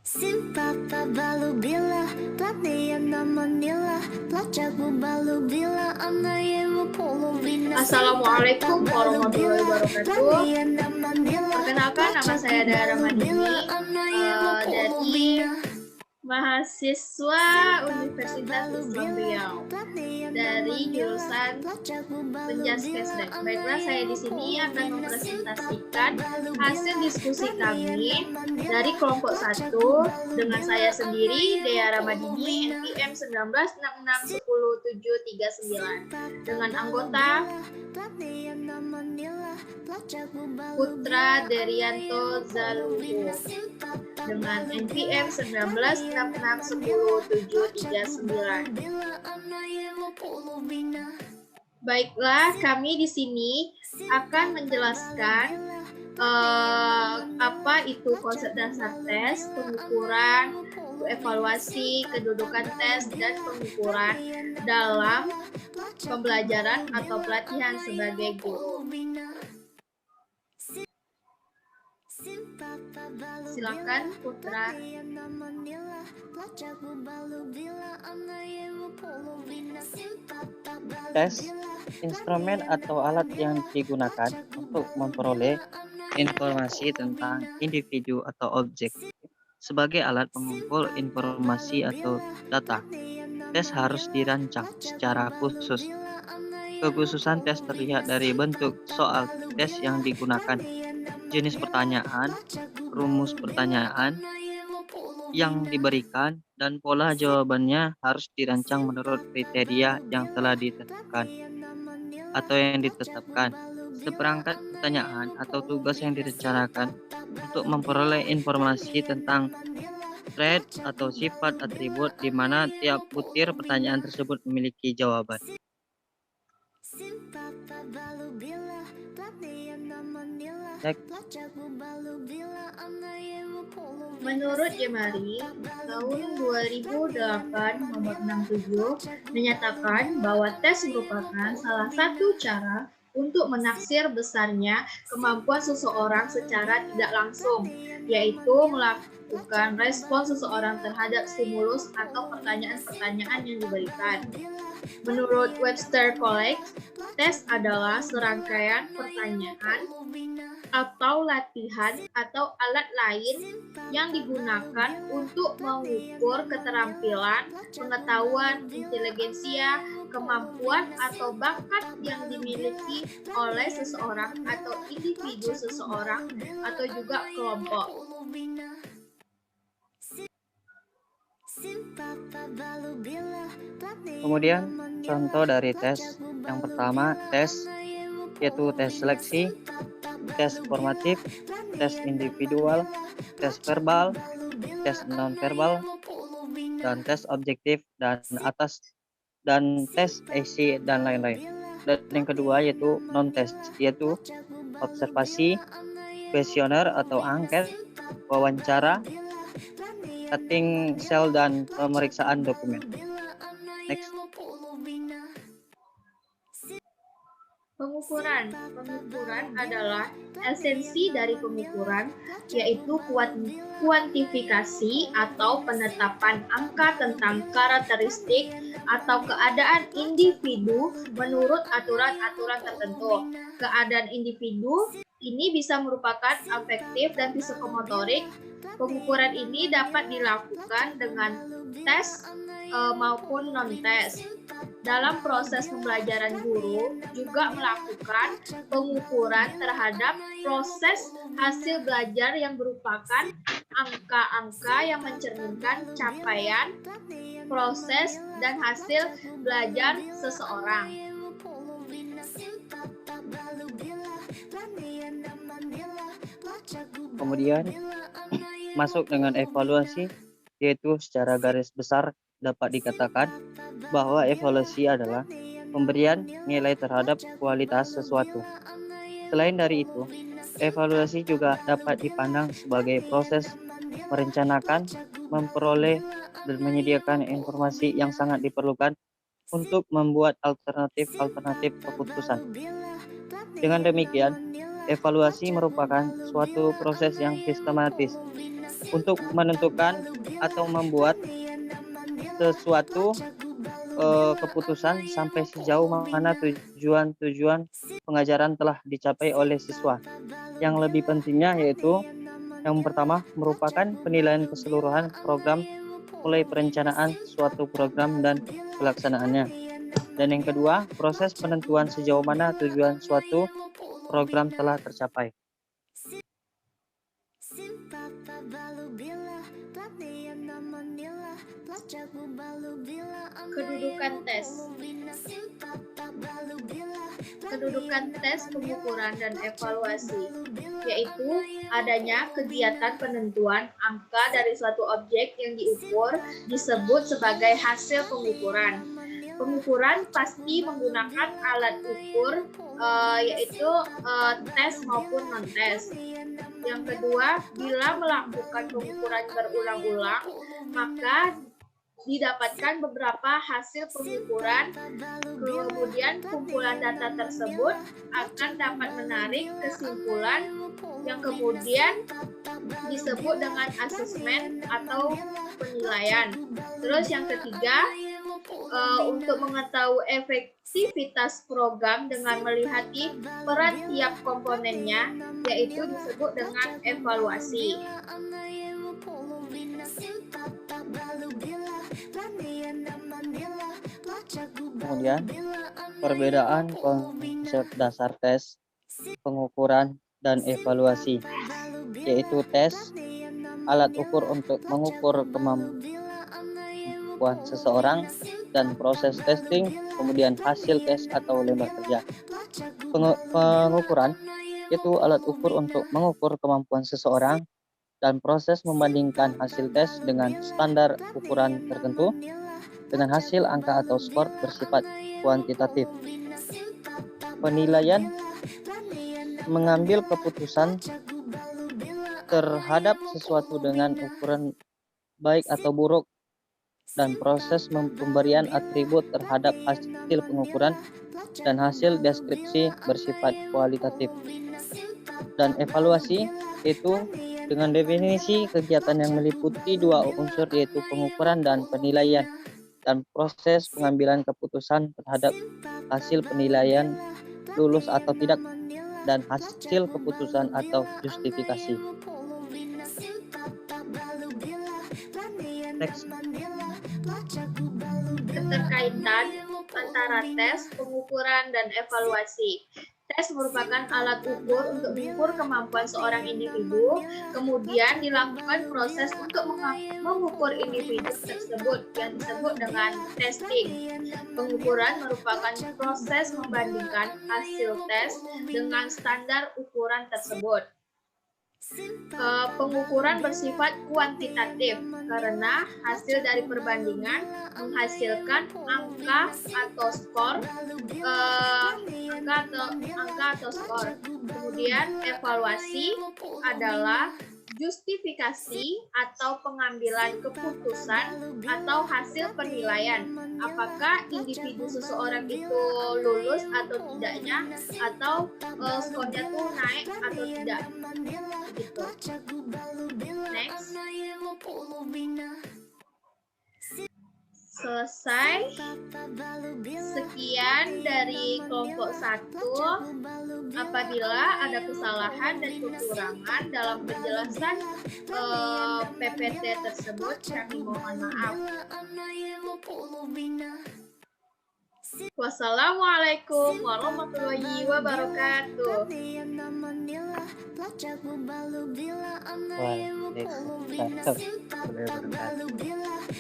Simpapa balu bila plateya na Manila placaku balu bila anayemu polovina. Assalamualaikum warahmatullahi wabarakatuh. Perkenalkan, nama saya Dara Madini dari mahasiswa Universitas Islam Riau dari jurusan Penjaskesdek. Baiklah, saya di sini akan mempresentasikan hasil diskusi kami dari kelompok 1 dengan saya sendiri, Dea Ramadini, NPM 19661039, dengan anggota Putra Derianto Zalugo dengan NPM 19661039. Baiklah, kami di sini akan menjelaskan apa itu konsep dasar tes, pengukuran, evaluasi, kedudukan tes, dan pengukuran dalam pembelajaran atau pelatihan sebagai guru. Silakan, Putra. Tes, instrumen atau alat yang digunakan untuk memperoleh informasi tentang individu atau objek sebagai alat pengumpul informasi atau data. Tes harus dirancang secara khusus. Kekhususan tes terlihat dari bentuk soal tes yang digunakan, jenis pertanyaan, rumus pertanyaan yang diberikan, dan pola jawabannya harus dirancang menurut kriteria yang telah ditetapkan atau yang ditetapkan. Seperangkat pertanyaan atau tugas yang direncanakan untuk memperoleh informasi tentang trait atau sifat atribut di mana tiap butir pertanyaan tersebut memiliki jawaban. Next. Menurut Jemari, tahun 2008 nomor 67 menyatakan bahwa tes merupakan salah satu cara untuk menaksir besarnya kemampuan seseorang secara tidak langsung, yaitu melakukan respon seseorang terhadap stimulus atau pertanyaan-pertanyaan yang diberikan. Menurut Webster College, tes adalah serangkaian pertanyaan atau latihan atau alat lain yang digunakan untuk mengukur keterampilan, pengetahuan, inteligensia, kemampuan atau bakat yang dimiliki oleh seseorang atau individu seseorang atau juga kelompok. Kemudian contoh dari tes yang pertama, yaitu tes seleksi, tes formatif, tes individual, tes verbal, tes non-verbal, dan tes objektif dan tes isi dan lain-lain. Dan yang kedua yaitu non-tes, yaitu observasi, kuesioner atau angket, wawancara, cutting sel, dan pemeriksaan dokumen. Next. Pengukuran adalah esensi dari pengukuran, yaitu kuantifikasi atau penetapan angka tentang karakteristik atau keadaan individu menurut aturan-aturan tertentu. Keadaan individu ini bisa merupakan afektif dan psikomotorik. Pengukuran ini dapat dilakukan dengan tes maupun non-tes. Dalam proses pembelajaran, guru juga melakukan pengukuran terhadap proses hasil belajar yang merupakan angka-angka yang mencerminkan capaian, proses, dan hasil belajar seseorang. Kemudian masuk dengan evaluasi, yaitu secara garis besar dapat dikatakan bahwa evaluasi adalah pemberian nilai terhadap kualitas sesuatu. Selain dari itu, evaluasi juga dapat dipandang sebagai proses merencanakan, memperoleh, dan menyediakan informasi yang sangat diperlukan untuk membuat alternatif keputusan. Dengan demikian, evaluasi merupakan suatu proses yang sistematis untuk menentukan atau membuat sesuatu keputusan sampai sejauh mana tujuan pengajaran telah dicapai oleh siswa. Yang lebih pentingnya yaitu yang pertama merupakan penilaian keseluruhan program mulai perencanaan suatu program dan pelaksanaannya. Dan yang kedua, proses penentuan sejauh mana tujuan suatu program telah tercapai. Kedudukan tes. Kedudukan tes pengukuran dan evaluasi, yaitu adanya kegiatan penentuan angka dari suatu objek yang diukur disebut sebagai hasil pengukuran. Pengukuran pasti menggunakan alat ukur, yaitu tes maupun non-tes. Yang kedua, bila melakukan pengukuran berulang-ulang, maka didapatkan beberapa hasil pengukuran, kemudian kumpulan data tersebut akan dapat menarik kesimpulan yang kemudian disebut dengan asesmen atau penilaian. Terus yang ketiga, untuk mengetahui efektivitas program dengan melihat peran tiap komponennya, yaitu disebut dengan evaluasi. Kemudian, perbedaan konsep dasar tes, pengukuran, dan evaluasi, yaitu tes, alat ukur untuk mengukur kemampuan seseorang, dan proses testing, kemudian hasil tes atau lembar kerja. Pengukuran yaitu alat ukur untuk mengukur kemampuan seseorang dan proses membandingkan hasil tes dengan standar ukuran tertentu dengan hasil angka atau skor bersifat kuantitatif. Penilaian mengambil keputusan terhadap sesuatu dengan ukuran baik atau buruk dan proses pemberian atribut terhadap hasil pengukuran dan hasil deskripsi bersifat kualitatif. Dan evaluasi itu dengan definisi kegiatan yang meliputi dua unsur yaitu pengukuran dan penilaian dan proses pengambilan keputusan terhadap hasil penilaian lulus atau tidak dan hasil keputusan atau justifikasi. Next. Keterkaitan antara tes, pengukuran, dan evaluasi. Tes merupakan alat ukur untuk mengukur kemampuan seorang individu, kemudian dilakukan proses untuk mengukur individu tersebut yang disebut dengan testing. Pengukuran merupakan proses membandingkan hasil tes dengan standar ukuran tersebut. Pengukuran bersifat kuantitatif karena hasil dari perbandingan menghasilkan angka atau skor, angka atau skor. Kemudian evaluasi adalah justifikasi atau pengambilan keputusan atau hasil penilaian apakah individu seseorang itu lulus atau tidaknya atau skornya tuh naik atau tidak gitu. Next. Selesai. Sekian dari kelompok 1. Apabila ada kesalahan dan kekurangan dalam penjelasan PPT tersebut, kami mohon maaf. Wassalamualaikum warahmatullahi wabarakatuh. Waalaikumsalam warahmatullahi wabarakatuh.